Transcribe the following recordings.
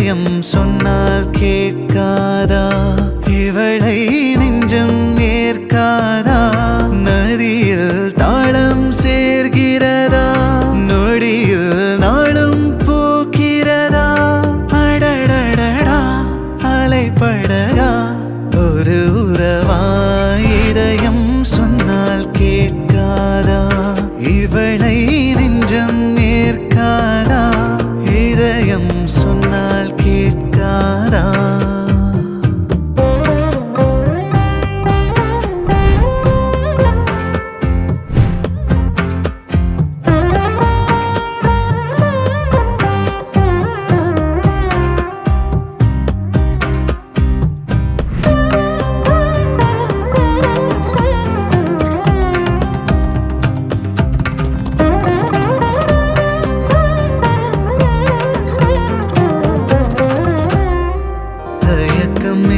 இதயம் சொன்னால் கேட்காதா? இவளை நெஞ்சம் ஏற்காதா? நதியில் தாளம் சேர்கிறதா? நொடியில் நாளும் பூக்கிறதா? அடடடடா அலைப்படகா ஒரு உறவா? இதயம் சொன்னால் கேட்காதா? இவளை நெஞ்சம் ஏற்காதா? இதயம் சொன்னால் கேட்காதா?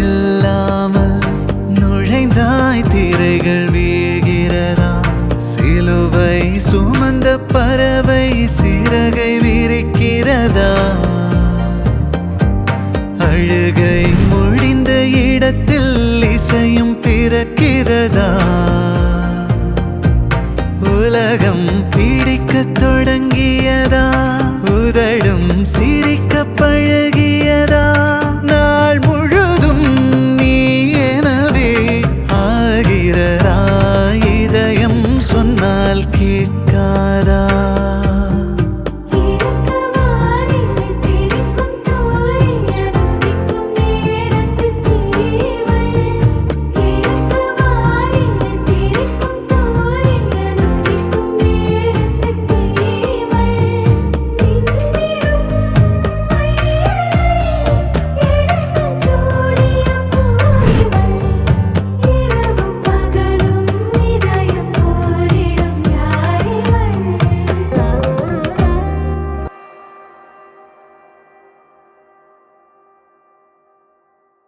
இல்லாமல் நுழைந்தாய் திரைகள் வீழ்கிறதா? சிலுவை சுமந்த பறவை சிறகை விரிக்கிறதா? அழுகை முடிந்த இடத்தில் இசையும் பிறக்கிறதா? உலகம் பிடிக்கத் தொடங்கியதா? உதடும் சிரிக்க பழகியதா? நாள் முழுதும் நீ எனவே ஆகிறதா? இதயம் சொன்னால் கேட்காதா?